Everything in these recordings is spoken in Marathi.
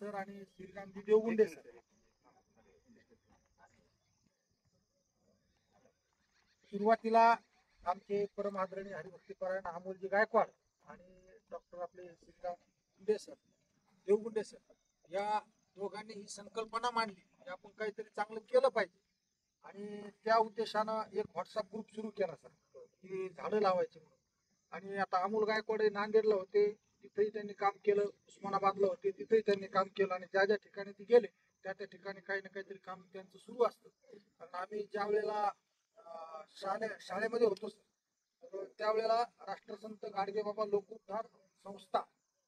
सर आणि श्रीरामजी देवगुंडे सर. सुरुवातीला आमचे परम आदरणीय हरिभक्तीपरायण अमोलजी गायकवाड आणि डॉक्टर आपले श्रीराम गुंडे सर, देवगुंडे सर या दोघांनी ही संकल्पना मांडली की आपण काहीतरी चांगलं केलं पाहिजे. आणि त्या उद्देशानं एक व्हॉट्सअप ग्रुप सुरू केला सर की झाडं लावायची म्हणून. आणि आता अमोल गायकवाड नांदेडला होते, तिथेही त्यांनी काम केलं. उस्मानाबादला होते, तिथेही त्यांनी काम केलं. आणि ज्या ज्या ठिकाणी ते गेले त्या त्या ठिकाणी काही ना काहीतरी काम त्यांचं सुरू असतं. कारण आम्ही ज्या वेळेला शाळेमध्ये होतो सर, त्यावेळेला राष्ट्रसंत गाडगेबाबा लोकोद्धार संस्था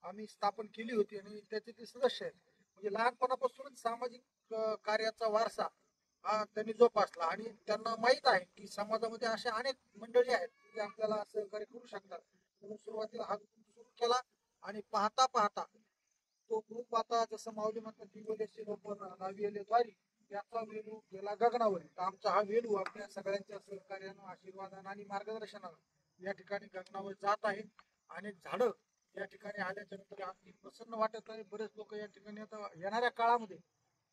आम्ही स्थापन केली होती आणि त्याचे ते सदस्य आहेत. म्हणजे लहानपणापासूनच सामाजिक कार्याचा वारसा हा त्यांनी जोपासला. आणि त्यांना माहीत आहे की समाजामध्ये अशा अनेक मंडळी आहेत जे आपल्याला सहकार्य करू शकतात. म्हणून सुरुवातीला हा ग्रुप सुरू केला आणि पाहता पाहता तो ग्रुप आता जसं माऊली म्हणतात दिवलेचे रोपण लाविले द्वारी, याचा वेलू गेला गगनावर. तर आमचा हा वेलू आपल्या सगळ्यांच्या सहकार्यानं, आशीर्वादानं आणि मार्गदर्शनानं या ठिकाणी गगनावर जात आहे. अनेक झाडं या ठिकाणी आल्याच्या नंतर अगदी प्रसन्न वाटत आहे. बरेच लोक या ठिकाणी आता येणाऱ्या काळामध्ये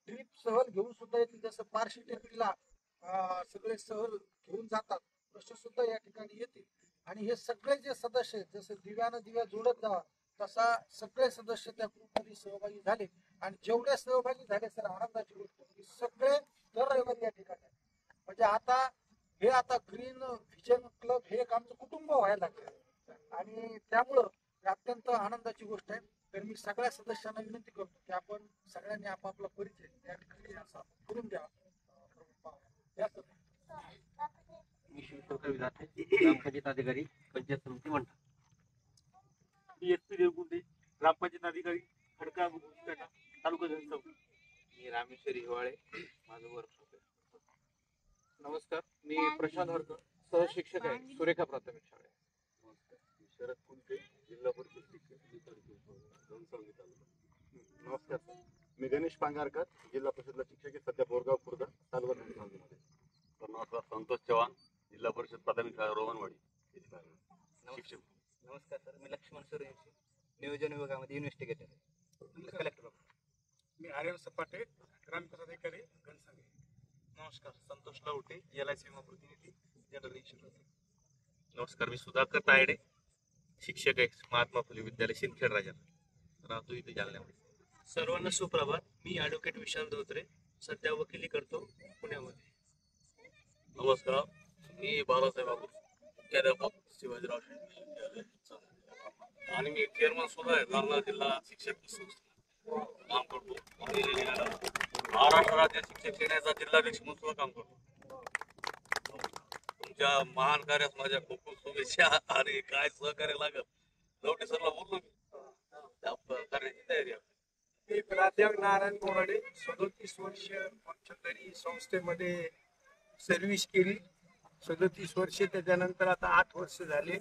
ट्रिप सहल घेऊन सुद्धा येतील. जसं पारशी टेकडीला सगळे सहल घेऊन जातात तसे सुद्धा या ठिकाणी येतील. आणि हे सगळे जे सदस्य आहेत, जसं दिव्यानं दिव्या जोडत जावा तसा सगळे सदस्य त्या ग्रुपमध्ये सहभागी झाले. आणि जेवढे सहभागी झाले सर, आनंदाची गोष्ट की सगळे दर रविवारी या ठिकाणी. म्हणजे आता ग्रीन व्हिजन क्लब हे एक आमचं कुटुंब व्हायला लागलं. आणि त्यामुळं अत्यंत आनंदाची गोष्ट आहे. तर मी सगळ्या सदस्यांना विनंती करतो की आपण सगळ्यांनी आपापला परिचय या ठिकाणी असा करून द्यावा. मी शिवशंकर विधाते, ग्रामपंचायत अधिकारी, पंचायत समिती म्हणतात. मी एस पी देवगुंडे, ग्रामपंचायत अधिकारी, खडका तालुका घनसाव. मी रामेश्वरी हिवाळे, माझं वर्कशॉप आहे. नमस्कार, मी प्रशांत हरकर, सहशिक्षक आहे, सुरेखा प्राथमिक शाळेत. नमस्कार, मी शरद कुंटे, जिल्हा परिषद शिक्षक घनसावली तालुका. नमस्कार सर, मी गणेश पांगारकर, जिल्हा परिषदला शिक्षक आहे, सध्या बोरगाव खुर्द तालुका घनसावलीमध्ये. नमस्कार, संतोष चव्हाण, जिल्हा परिषद प्राथमिक शाळा रोहनवाडी शिक्षक. नमस्कार सर, मी लक्ष्मण सूर्यवंशी, नियोजन विभागामध्ये इन्व्हेस्टिगेटर आहे, कलेक्टर. मी आर्यन सपाटे, ग्रामविकास अधिकारी घनसावली. नमस्कार, संतोष लावटे, LIC विमा प्रतिनिधी, जनरल इन्शुरन्स. नमस्कार, मी सुधाकर तायडे, शिक्षक आहे, महात्मा फुले विद्यालय सिंदखेड राजा, राहतो इथे जालन्यामध्ये. सर्वांना सुप्रभात. मी ॲडव्होकेट विशाल धोत्रे, सध्या वकिली करतो पुण्यामध्ये. नमस्कार, मी बाळासाहेब बाबू, मुख्याध्यापक शिवाजीराव शेट्टी विद्यालय आणि मी चेअरमन सुद्धा आहे, जालना जिल्हा शिक्षक संस्था काम करतो आणि महाराष्ट्र राज्य शिक्षक सेनेचा जिल्हाध्यक्ष म्हणून सुद्धा काम करतो. तुमच्या महान कार्यास माझ्या खूप खूप शुभेच्छा आणि काय सहकार्य लागत लवटे सरला बोललो मी कार्याची तयारी आहे. मी प्राध्यापक नारायण कोराडे, 37 वर्ष पंचकरी संस्थेमध्ये सर्व्हिस केली. 37 वर्षे, त्याच्यानंतर आता 8 वर्ष झाले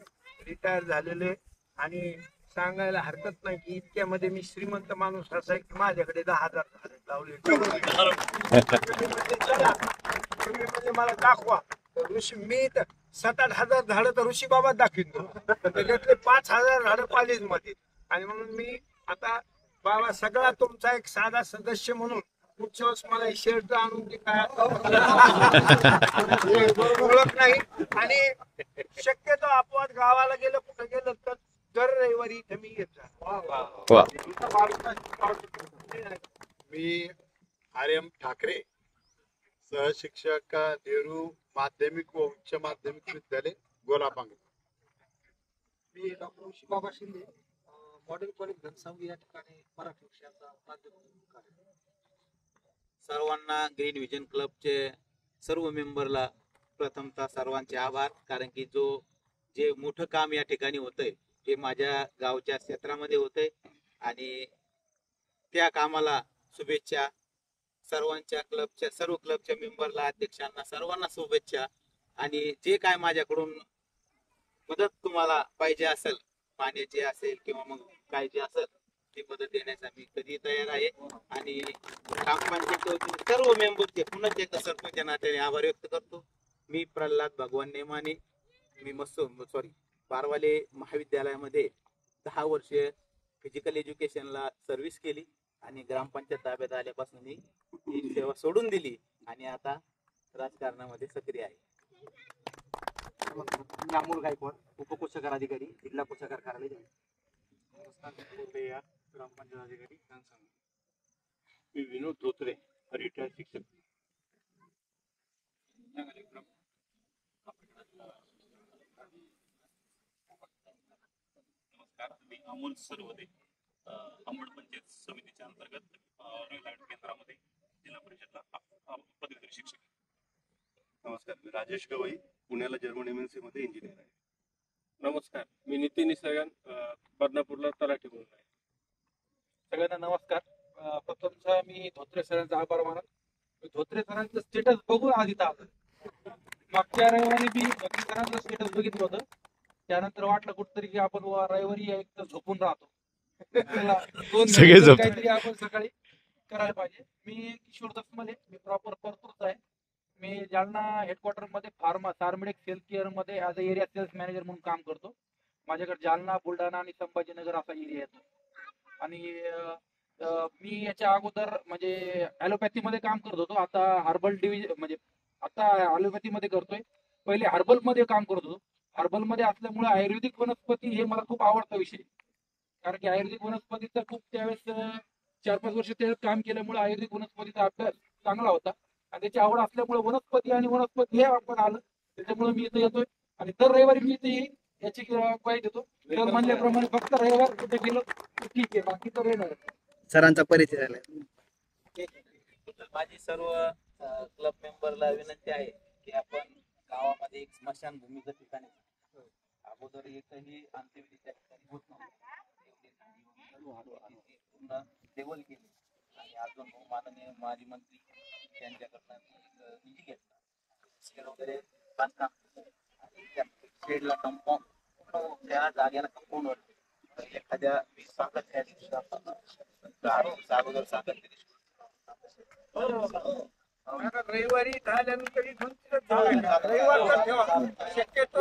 रिटायर झालेले. आणि सांगायला हरकत नाही की इतक्यामध्ये मी श्रीमंत माणूस असा आहे की माझ्याकडे 10,000 झाडे लावले. म्हणजे मला दाखवा ऋषी, मी तर 7-8 हजार झाडं तर ऋषी बाबा दाखवतो, त्याच्यातले 5,000 झाडं कॉलेजमध्ये. आणि म्हणून मी आता बाबा सगळा तुमचा एक साधा सदस्य म्हणून पुढच्या वेळेस मला शर्ट आणून ते काय ओळख नाही. आणि शक्यतो अपवाद गावाला गेलं कुठं गेलं तर दर रविवारी इथे मी येत जा. मी आर्यम ठाकरे, सहशिक्षक नेहरू माध्यमिक व उच्च माध्यमिक विद्यालय गोलापांग. मी डॉक्टर शिबाबा शिंदे, मॉडेल कॉलेज घनसावली या ठिकाणी मराठी विषयाचा प्राध्यापक आहे. सर्वांना ग्रीन व्हिजन क्लबचे सर्व मेंबरला प्रथमतः सर्वांचे आभार. कारण की जे मोठं काम या ठिकाणी होतंय ते माझ्या गावच्या क्षेत्रामध्ये होतंय आणि त्या कामाला शुभेच्छा. सर्वांच्या क्लबच्या सर्व क्लबच्या मेंबरला, अध्यक्षांना, सर्वांना शुभेच्छा. आणि जे काय माझ्याकडून मदत तुम्हाला पाहिजे असेल, पाण्याची असेल किंवा मग काय जे असेल ती मदत देण्याचा मी कधी तयार आहे. आणि ग्रामपंचायत सर्व मेंबरचे पुन्हा एकदा सरपंच नात्याने आभार व्यक्त करतो. मी प्रल्हाद भगवान नेमाने, मी बारवाले महाविद्यालयामध्ये 10 वर्ष फिजिकल एज्युकेशनला सर्व्हिस केली आणि ग्रामपंचायत ताब्यात आल्यापासून ही सेवा सोडून दिली आणि आता राजकारणामध्ये सक्रिय आहे. मी अमोल गायकवाड, उपकोषागार अधिकारी, जिल्हा कोषागार कार्यालय. नमस्कार. ग्रामपंचायत अधिकारी. मी विनोद धोत्रे, रिटायर्ड शिक्षक. नमस्कार, मी अमोल सरवदे, अंबड पंचायत समितीच्या अंतर्गत रेल्वे केंद्रामध्ये जिल्हा परिषदला पदवीधर शिक्षक. नमस्कार, मी राजेश गवई, पुण्याला जर्मन MNC मध्ये इंजिनियर आहे. नमस्कार, मी नितीन निसर्गन, बदनापूरला तलाठी म्हणून आहे. सगळ्यांना नमस्कार. प्रथमतः मी धोत्रे सरांचा आभार मानत. धोत्रे सरांचं स्टेटस बघून आधी आलं. मागच्या रविवारी मी धोत्रे सरांचं स्टेटस बघितलं होतं. त्यानंतर वाटलं कुठतरी की आपण रविवारी एक तर झोपून राहतो, काहीतरी आपण सकाळी करायला पाहिजे. मी किशोर दसमले, मी प्रॉपर परतूरचा आहे. मी जालना हेडक्वार्टर मध्ये सारमेडिक सेल्फ केअर मध्ये as a area sales manager म्हणून काम करतो. माझ्याकडे जालना, बुलढाणा आणि संभाजीनगर असा एरिया येतो. आणि मी याच्या अगोदर म्हणजे ॲलोपॅथी मध्ये काम करत होतो. आता हर्बल डिव्हिजन म्हणजे आता ॲलोपॅथी मध्ये करतोय. पहिले हर्बल मध्ये काम करत होतो. हर्बल मध्ये असल्यामुळे आयुर्वेदिक वनस्पती हे मला खूप आवडता विषय, कारण की आयुर्वेदिक वनस्पतीचा खूप त्यावेळेस 4-5 वर्ष त्यावेळेस काम केल्यामुळे आयुर्वेदिक वनस्पतीचा अभ्यास चांगला होता आणि त्याची आवड असल्यामुळे वनस्पती हे आपण आलं. त्याच्यामुळे मी इथं येतोय आणि दर रविवारी मी इथे याची क्वाय देतो. तर म्हणल्याप्रमाणे फक्त रविवार कुठे गेलो ठीक आहे, बाकी तर येणार. सरांचा परिचय झाला. माझी सर्व क्लब मेंबरला विनंती आहे की आपण गावामध्ये एक स्मशानभूमीचं ठिकाण आहे. अगोदर एकही अंत्यविधी त्या ठिकाणी होत नव्हती. पूर्ण लेवल केली आणि अजून माननीय माजी मंत्री त्यांच्याकडनं निधी घेतला. शेड वगैरे बांधकाम शेडला कंपाऊंड, त्या जागेला कंपाऊंड एखाद्या सांगत त्या दिवशी अगोदर सांगत रविवारी झाल्यानंतर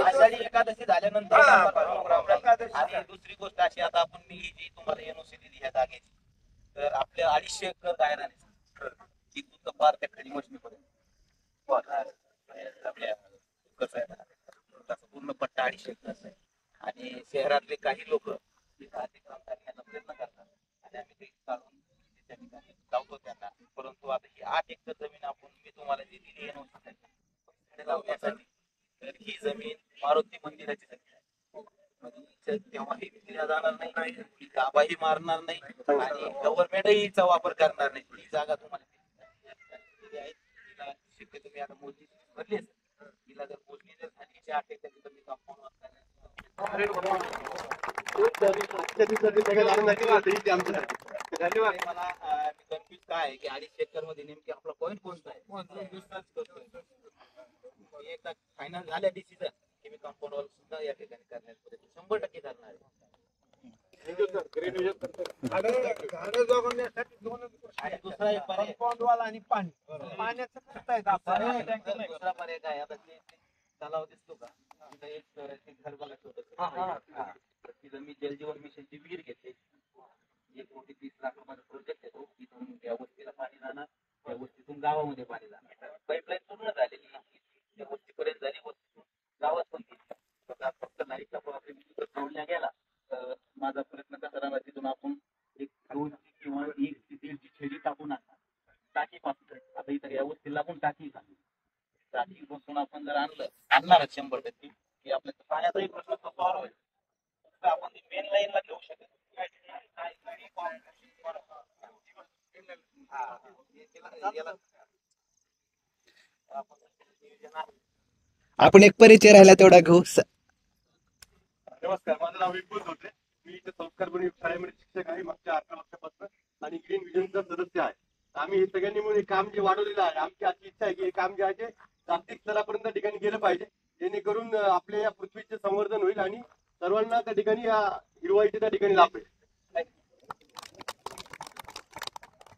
आषाढी एकादशी झाल्यानंतर. आणि दुसरी गोष्ट अशी, आता आपण मी जी तुम्हाला एनओसी दिली ह्या जागेची, तर आपल्या 250 एकर दायरा तिथून तर पार त्या खडी मशनीपर्यंत आपल्या कसं आहे पूर्ण पट्टा 250 एकर आहे. आणि शहरातले काही लोक काम करण्याचा प्रयत्न करतात आणि आम्ही ते काढून त्या ठिकाणी लावतो त्यांना. परंतु आता ही 8 एकर जमीन आपण मी तुम्हाला जी दिली आहे लावण्यासाठी, तर ही जमीन मारुती मंदिराची जमीन आहे. तेव्हा ही विकल्या जाणार नाही, ही गाभाही मारणार नाही आणि गव्हर्नमेंटही हिचा वापर करणार नाही. ही जागा तुम्हाला शक्य तुम्ही आता मोजणी भरली असेल, हिला जर मोजणी जर झाली 8 एकर तुम्ही कंपाऊंड धन्यवाद. मला कन्फ्युज काय आहे की 250 एकर मध्ये नेमकी आपला पॉईंट कोणता आहे. एकदा फायनल झाल्या डिसिजन की मी कंपाऊंड वॉल सुद्धा या ठिकाणी करण्यात 100% करणार आहे. आणि दुसरा एक पर्याय कंपाऊंड वॉल आणि पाणी, पाण्याचं दुसरा पर्याय काय, आता ते तलाव दिसतो का, तिथं एक घर बघा छोटं, तिथं मी जलजीवन मिशनची विहीर घेतली. 1,30 लाख रुपयाचा प्रोजेक्ट येतो. तिथून त्या वस्तीला पाणी जाणार, त्या वस्तीतून गावामध्ये पाणी जाणार. पाईपलाईन पूर्ण झालेली त्या वस्तीपर्यंत झाली, वस्तीतून गावात पण फक्त लाईटचा प्रॉब्लेम जोडल्या गेला तर माझा प्रयत्न कसा राहणार, तिथून आपण एक 2 किंवा 1 ते 1.5 छेडी टाकून आणणार टाकी पासून. आता इथं या वस्तीला आपण टाकी बसून आपण जर आणणारच 100% की आपल्या पाण्याचाही प्रश्न सॉल्व्ह होईल. तर आपण मेन लाईनला घेऊ शकत. आपण एक परिचय राहिला तेवढा घेऊ. नमस्कार, माझं नाव विपुल धोत्रे. मी इथे संस्कार शाळेमध्ये शिक्षक आहे मागच्या 11 वर्षापासून आणि ग्रीन व्हिजनचा सदस्य आहे. आम्ही हे सगळ्यांनी मिळून काम जे वाढवलेलं आहे, आमची अशी इच्छा आहे की हे काम जे आहे ते जागतिक स्तरापर्यंत ठिकाणी गेलं पाहिजे, जेणेकरून आपल्या या पृथ्वीचे संवर्धन होईल आणि सर्वांना त्या ठिकाणी या हिरवाईचे त्या ठिकाणी लाभ होईल.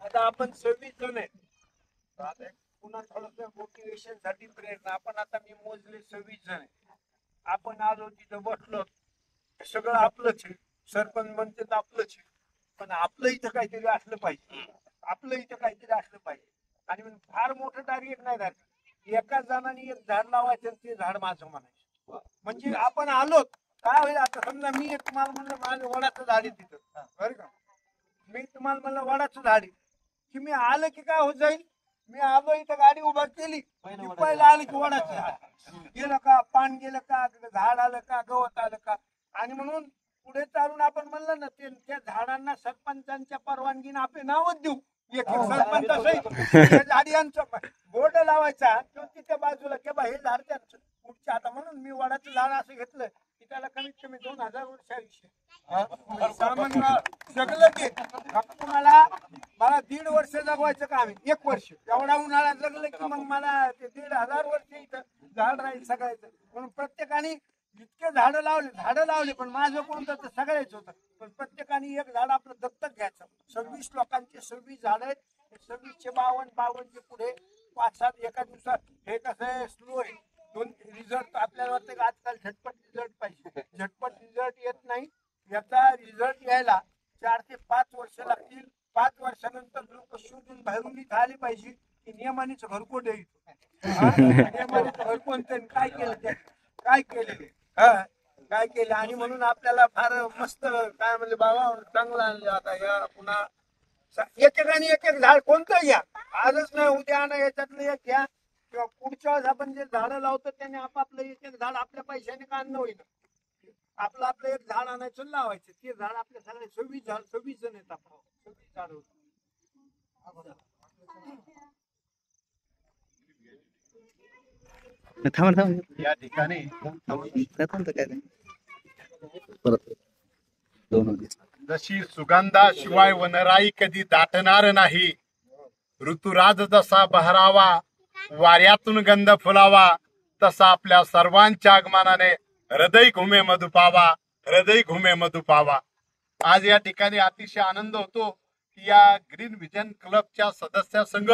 आता आपण 26 जण आहे. पुन्हा थोडस मोटिवेशन साठी प्रेरणा. आपण आता मी मोजले 26 जण आहे. आपण आलो तिथं बसलो, सगळं आपलंच आहे. सरपंच म्हणते आपलंच आहे. पण आपलं इथं काहीतरी असलं पाहिजे, आपलं इथं काहीतरी असलं पाहिजे. आणि म्हणून फार मोठं टार्गेट नाही धरलं, एकाच जणांनी एक झाड लावायचं ते झाड माझं म्हणायचं. म्हणजे आपण आलो काय होईल आता समजा मी तुम्हाला म्हणलं माझं वडाचं झाड आहे तिथं, बरं का, मी तुम्हाला म्हणलं वडाचं झाड आहे की मी आलं की काय होत जाईल, मी आलो इथं गाडी उभा केली की पहिलं आलं की वडाचं झाड गेलं का, पान गेलं का, झाड आलं का, गवत आलं का. आणि म्हणून पुढे चालून आपण म्हणलं ना ते त्या झाडांना सरपंचांच्या परवानगीने आपले नावच देऊ, एक सरपंच झाडांचं बोर्ड लावायचा तो तिथे बाजूला की बा हे झाड त्यांचं पुढच्या. आता म्हणून मी वडाचं झाड असं घेतलं की त्याला कमीत कमी 2000 वर्षाविषयी सामान्य जगलं ते. तुम्हाला मला 1.5 वर्ष जगवायचं काम आहे, 1 वर्ष एवढा उन्हाळा जगलं की मग मला ते 1500 वर्ष इथं झाड राहील सगळ्याचं. म्हणून प्रत्येकाने इतके झाडं लावले पण माझं कोणतं तर सगळ्याच होतं, पण प्रत्येकाने एक झाड आपलं दत्तक घ्यायचं. 26 लोकांचे 26 झाड आहेत, 26चे 52 पुढे 5-7 एका दिवसात. हे कसं आहे स्लो आहे, दोन रिझल्ट आपल्याला वाटतं की आजकाल झटपट रिझल्ट पाहिजे, झटपट रिझल्ट येत नाही. याचा रिझल्ट यायला 4 ते 5 वर्ष लागतील. 5 वर्षानंतर लोक शोधून बाहेरून इथं आले पाहिजे की नियमानेच घरकोट येईल, नियमानेच घरकोट काय केलं ते काय केलेले काय केलं. आणि म्हणून आपल्याला फार मस्त काय म्हणले बाबा चांगला आणले. आता या पुन्हा एकेकाने एक झाड कोणतं घ्या, आजच नाही उद्या आणा, याच्यातलं एक घ्या किंवा पुढच्या वेळेस आपण जे झाडं लावतो त्याने आपापलं एक झाड आपल्या पैशाने का आणणं होईल, आपलं एक झाड आणायचं लावायचं. ते झाड आपल्या सगळे 26 जण येतात, 26 झाड होत. या ठिकाणी जशी सुगंधाशिवाय वनराई कधी दाटणार नाही, ऋतुराज जसा बहरावा वाऱ्यातून गंध फुलावा, तसा आपल्या सर्वांच्या आगमनाने हृदय घुमे मधुपावा, हृदय घुमे मधुपावा. आज या ठिकाणी अतिशय आनंद होतो की या ग्रीन व्हिजन क्लबच्या सदस्यासंघ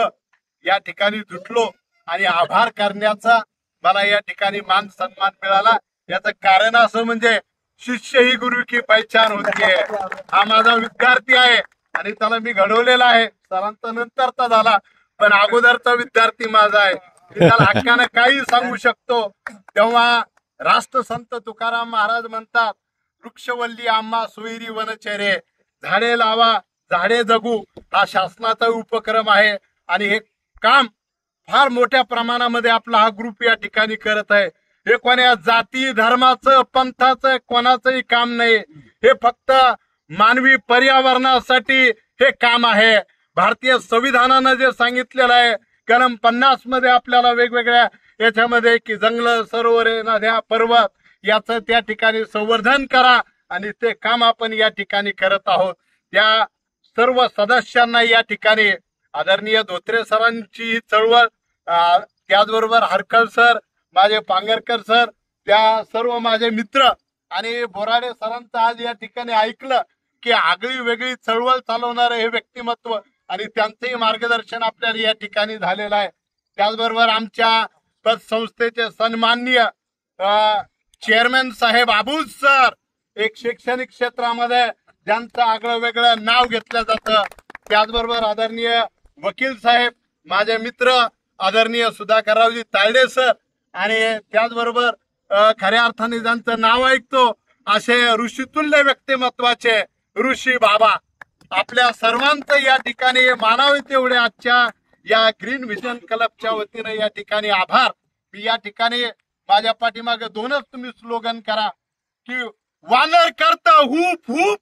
या ठिकाणी जुटलो आणि आभार करण्याचा मला या ठिकाणी मान सन्मान मिळाला. याचं कारण असं म्हणजे शिष्य ही गुरु की पहचान होती है. हा माझा विद्यार्थी आहे आणि त्याला मी घडवलेला आहे. सरांचा नंतरचा झाला पण अगोदरचा विद्यार्थी माझा आहे. त्याला हक्कानं काही सांगू शकतो. तेव्हा राष्ट्रसंत तुकाराम महाराज म्हणतात, वृक्षवल्ली आम्हा सोयरी वनचरे, झाडे लावा झाडे जगू हा शासनाचा उपक्रम आहे. आणि हे काम फार मोठ्या प्रमाणामध्ये आपला हा ग्रुप या ठिकाणी करत आहे. हे कोण्या जाती धर्माचं पंथाचं कोणाचंही काम नाही, हे फक्त मानवी पर्यावरणासाठी हे काम आहे. भारतीय संविधानानं जे सांगितलेलं आहे कलम 50 मध्ये आपल्याला वेगवेगळ्या याच्यामध्ये की जंगल सरोवरे नद्या पर्वत याचं त्या ठिकाणी संवर्धन करा आणि ते काम आपण या ठिकाणी करत आहोत. त्या सर्व सदस्यांना या ठिकाणी आदरणीय धोत्रे सरांची ही चळवळ, त्याचबरोबर हरकल सर, माझे पांगरकर सर, त्या सर्व माझे मित्र आणि बोराडे सरांचं आज या ठिकाणी ऐकलं की आगळी वेगळी चळवळ चालवणारे हे व्यक्तिमत्व आणि त्यांचंही मार्गदर्शन आपल्याला या ठिकाणी झालेलं आहे. त्याचबरोबर आमच्या पतसंस्थेचे सन्माननीय चेअरमॅन साहेब अबूज सर, एक शैक्षणिक क्षेत्रामध्ये ज्यांचं आगळं वेगळं नाव घेतलं जातं. त्याचबरोबर आदरणीय वकील साहेब, माझे मित्र आदरणीय सुधाकररावजी तायडे सर आणि त्याचबरोबर खऱ्या अर्थाने ज्यांचं नाव ऐकतो असे ऋषितुल्य व्यक्तिमत्वाचे ऋषी बाबा, आपल्या सर्वांचं या ठिकाणी मानावे तेवढे आजच्या या ग्रीन व्हिजन क्लबच्या वतीने या ठिकाणी आभार. मी या ठिकाणी माझ्या पाठीमागे 2च तुम्ही स्लोगन करा की वानर करता हुप हुप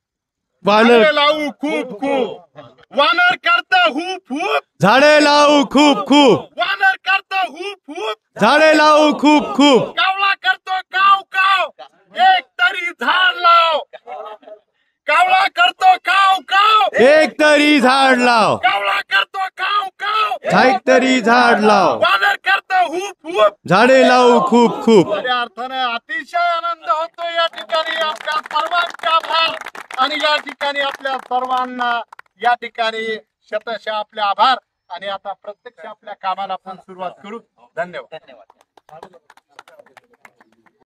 झाडे लावू खूप खूप, वानर करता हुप हुप झाडे लावू खूप खूप, वानर करता हुप हुप झाडे लावू खूप खूप, कावळा करतो काव काव एक तरी झाड लाव, कावळा करतो काव काव एक तरी झाड लाव, कावळा करतो काव काव एक तरी झाड लाव, वानर करतो हुप हुप झाडे लावू खूप खूप. या अर्थाने अतिशय आनंद होतो या ठिकाणी. आपल्या सर्वांचे आभार आणि या ठिकाणी आपल्या सर्वांना या ठिकाणी शतशः आपले आभार. आणि आता प्रत्यक्ष आपल्या कामाला आपण सुरुवात करू. धन्यवाद.